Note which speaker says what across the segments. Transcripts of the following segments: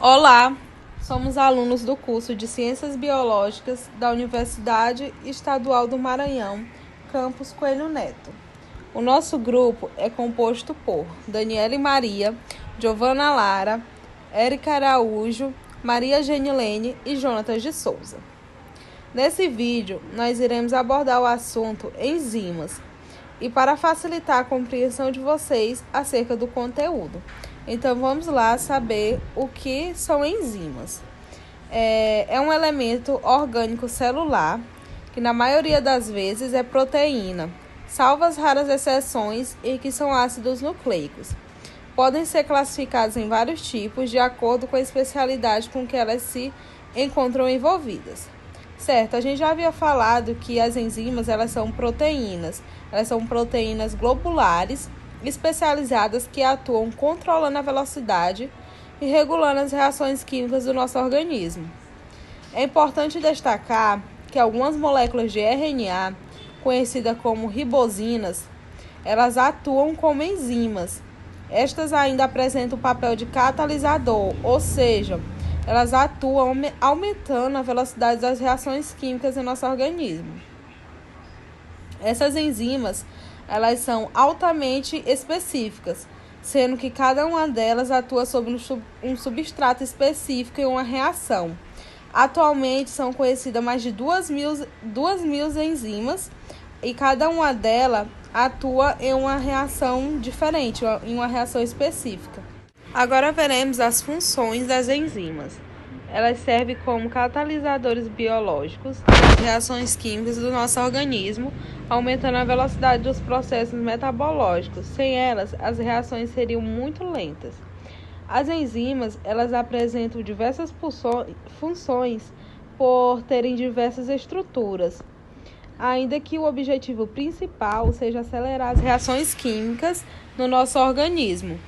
Speaker 1: Olá, somos alunos do curso de Ciências Biológicas da Universidade Estadual do Maranhão, campus Coelho Neto. O nosso grupo é composto por Daniele Maria, Giovana Lara, Érica Araújo, Maria Genilene e Jonatas de Souza. Nesse vídeo, nós iremos abordar o assunto enzimas e para facilitar a compreensão de vocês acerca do conteúdo. Então, vamos lá saber o que são enzimas. É um elemento orgânico celular que, na maioria das vezes, é proteína, salvo as raras exceções em que são ácidos nucleicos. Podem ser classificados em vários tipos, de acordo com a especialidade com que elas se encontram envolvidas. Certo, a gente já havia falado que as enzimas elas são proteínas globulares especializadas que atuam controlando a velocidade e regulando as reações químicas do nosso organismo. É importante destacar que algumas moléculas de RNA, conhecidas como ribosinas, elas atuam como enzimas. Estas ainda apresentam o papel de catalisador, ou seja, elas atuam aumentando a velocidade das reações químicas em nosso organismo. Essas enzimas elas são altamente específicas, sendo que cada uma delas atua sobre um substrato específico em uma reação. Atualmente são conhecidas mais de 2.000 enzimas e cada uma delas atua em uma reação diferente, em uma reação específica. Agora veremos as funções das enzimas. Elas servem como catalisadores biológicos das reações químicas do nosso organismo, aumentando a velocidade dos processos metabológicos. Sem elas, as reações seriam muito lentas. As enzimas, elas apresentam diversas funções por terem diversas estruturas, ainda que o objetivo principal seja acelerar as reações químicas no nosso organismo.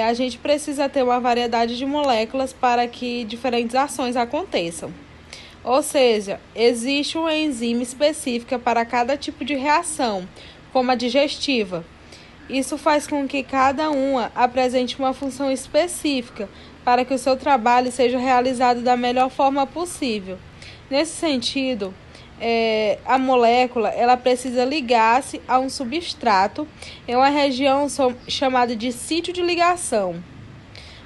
Speaker 1: A gente precisa ter uma variedade de moléculas para que diferentes ações aconteçam. Ou seja, existe uma enzima específica para cada tipo de reação, como a digestiva. Isso faz com que cada uma apresente uma função específica para que o seu trabalho seja realizado da melhor forma possível. Nesse sentido, a molécula ela precisa ligar-se a um substrato em uma região chamada de sítio de ligação.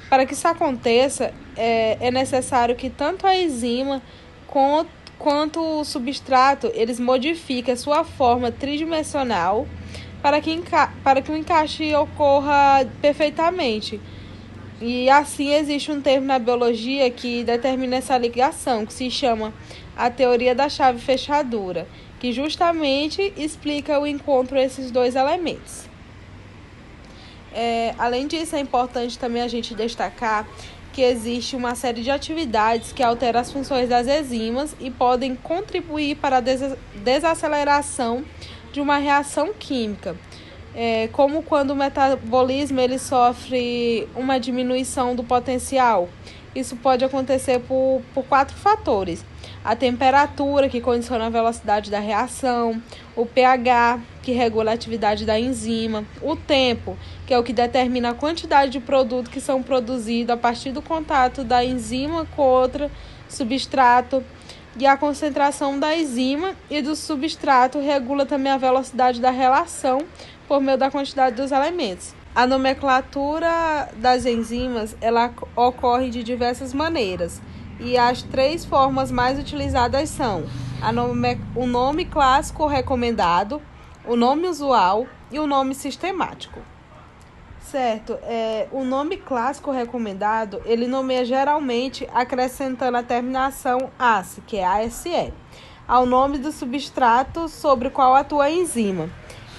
Speaker 1: Para que isso aconteça, é necessário que tanto a enzima quanto o substrato eles modifiquem a sua forma tridimensional para que o encaixe ocorra perfeitamente. E assim existe um termo na biologia que determina essa ligação, que se chama a teoria da chave fechadura, que justamente explica o encontro desses dois elementos. Além disso, é importante também a gente destacar que existe uma série de atividades que alteram as funções das enzimas e podem contribuir para a desaceleração de uma reação química. Como quando o metabolismo ele sofre uma diminuição do potencial. Isso pode acontecer por 4 fatores. A temperatura, que condiciona a velocidade da reação, o pH, que regula a atividade da enzima, o tempo, que é o que determina a quantidade de produtos que são produzidos a partir do contato da enzima com outro substrato, e a concentração da enzima e do substrato regula também a velocidade da relação por meio da quantidade dos elementos. A nomenclatura das enzimas ela ocorre de diversas maneiras e as 3 formas mais utilizadas são o nome clássico recomendado, o nome usual e o nome sistemático. Certo, o nome clássico recomendado ele nomeia geralmente acrescentando a terminação ASE, que é ASE, ao nome do substrato sobre o qual atua a enzima.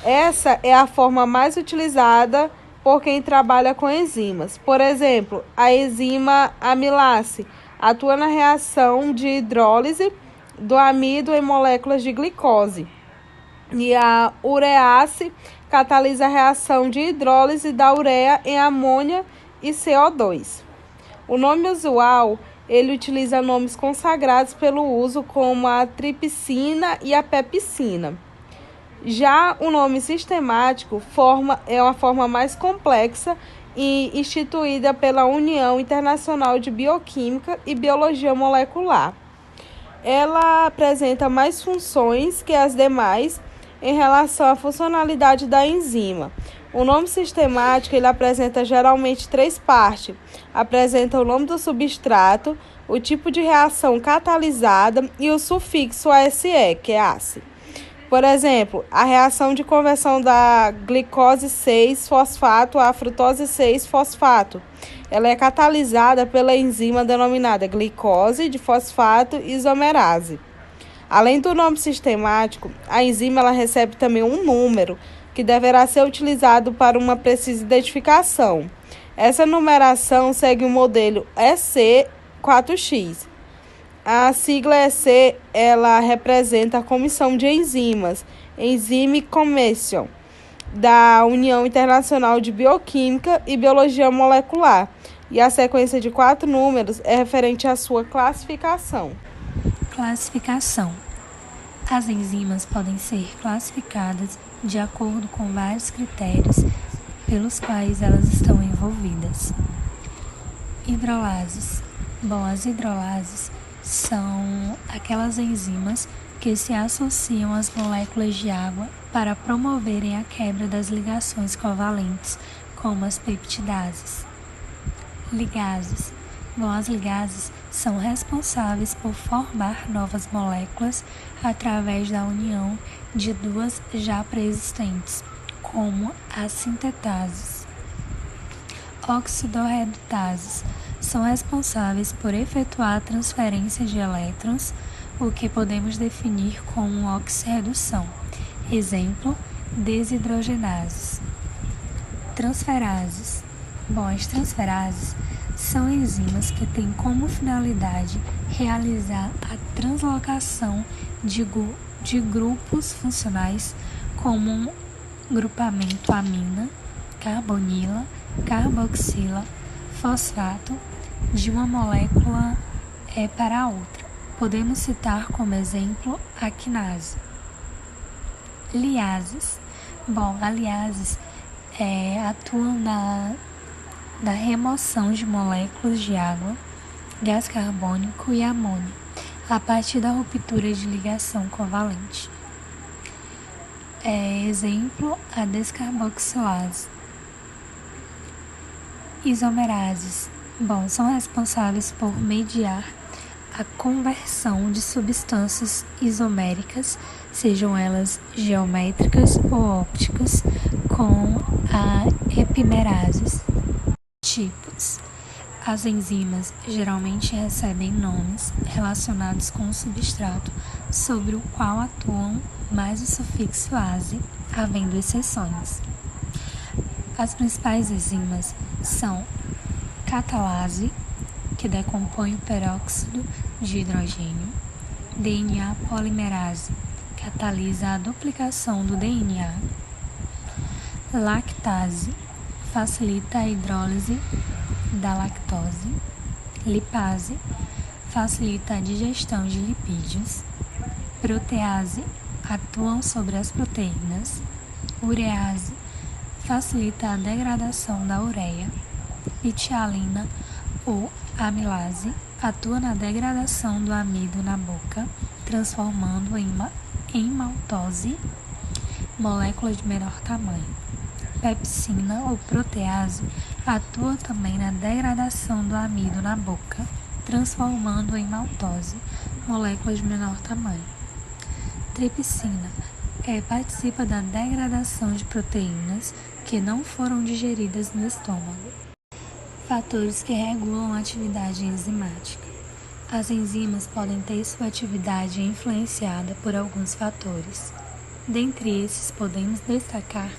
Speaker 1: Essa é a forma mais utilizada por quem trabalha com enzimas. Por exemplo, a enzima amilase atua na reação de hidrólise do amido em moléculas de glicose. E a urease catalisa a reação de hidrólise da ureia em amônia e CO2. O nome usual, ele utiliza nomes consagrados pelo uso como a tripsina e a pepsina. Já o nome sistemático é uma forma mais complexa e instituída pela União Internacional de Bioquímica e Biologia Molecular. Ela apresenta mais funções que as demais em relação à funcionalidade da enzima. O nome sistemático ele apresenta geralmente 3 partes. Apresenta o nome do substrato, o tipo de reação catalisada e o sufixo ASE, que é ACE. Por exemplo, a reação de conversão da glicose 6-fosfato à frutose 6-fosfato. Ela é catalisada pela enzima denominada glicose de fosfato isomerase. Além do nome sistemático, a enzima ela recebe também um número que deverá ser utilizado para uma precisa identificação. Essa numeração segue o modelo EC4X. A sigla EC ela representa a Comissão de Enzimas, Enzyme Commission, da União Internacional de Bioquímica e Biologia Molecular, e a sequência de 4 números é referente à sua classificação.
Speaker 2: Classificação. As enzimas podem ser classificadas de acordo com vários critérios pelos quais elas estão envolvidas. Hidrolases. As hidrolases são aquelas enzimas que se associam às moléculas de água para promoverem a quebra das ligações covalentes, como as peptidases. Ligases. As ligases são responsáveis por formar novas moléculas através da união de 2 já pré-existentes, como as sintetases. Oxidorredutases são responsáveis por efetuar a transferência de elétrons, o que podemos definir como oxirredução. Exemplo, desidrogenases. Transferases. As transferases são enzimas que têm como finalidade realizar a translocação de grupos funcionais como um grupamento amina, carbonila, carboxila, fosfato de uma molécula para a outra. Podemos citar como exemplo a quinase. Liases. As liases atuam na remoção de moléculas de água, gás carbônico e amônio, a partir da ruptura de ligação covalente. Exemplo, a descarboxilase. Isomerases. São responsáveis por mediar a conversão de substâncias isoméricas, sejam elas geométricas ou ópticas, com a epimerases. Tipos. As enzimas geralmente recebem nomes relacionados com o substrato sobre o qual atuam mais o sufixo ase, havendo exceções. As principais enzimas são catalase, que decompõe o peróxido de hidrogênio, DNA polimerase, catalisa a duplicação do DNA, lactase, facilita a hidrólise da lactose, lipase, facilita a digestão de lipídios, protease, atuam sobre as proteínas, urease, facilita a degradação da ureia, e tialina ou amilase, atua na degradação do amido na boca, transformando em maltose, molécula de menor tamanho. Pepsina ou protease atua também na degradação do amido na boca, transformando em maltose, molécula de menor tamanho. Tripsina participa da degradação de proteínas que não foram digeridas no estômago. Fatores que regulam a atividade enzimática. As enzimas podem ter sua atividade influenciada por alguns fatores. Dentre esses, podemos destacar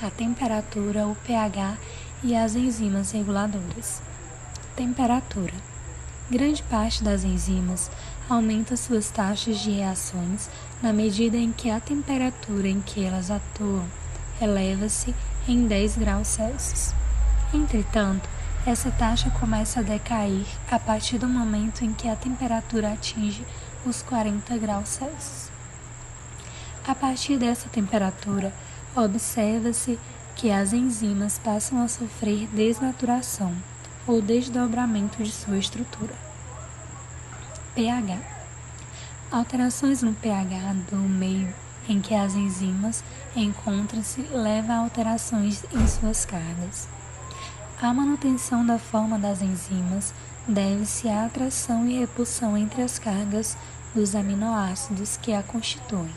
Speaker 2: a temperatura, o pH e as enzimas reguladoras. Temperatura. Grande parte das enzimas aumenta suas taxas de reações na medida em que a temperatura em que elas atuam eleva-se em 10 graus Celsius. Entretanto, essa taxa começa a decair a partir do momento em que a temperatura atinge os 40 graus Celsius. A partir dessa temperatura, observa-se que as enzimas passam a sofrer desnaturação ou desdobramento de sua estrutura. pH. Alterações no pH do meio em que as enzimas encontram-se levam a alterações em suas cargas. A manutenção da forma das enzimas deve-se à atração e repulsão entre as cargas dos aminoácidos que a constituem.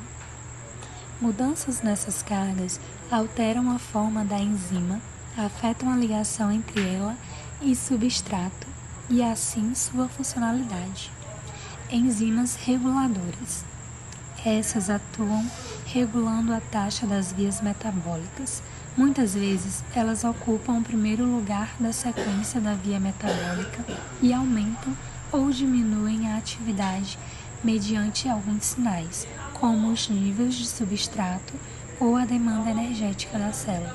Speaker 2: Mudanças nessas cargas alteram a forma da enzima, afetam a ligação entre ela e substrato e, assim, sua funcionalidade. Enzimas reguladoras. Essas atuam regulando a taxa das vias metabólicas. Muitas vezes, elas ocupam o primeiro lugar da sequência da via metabólica e aumentam ou diminuem a atividade mediante alguns sinais, como os níveis de substrato ou a demanda energética da célula.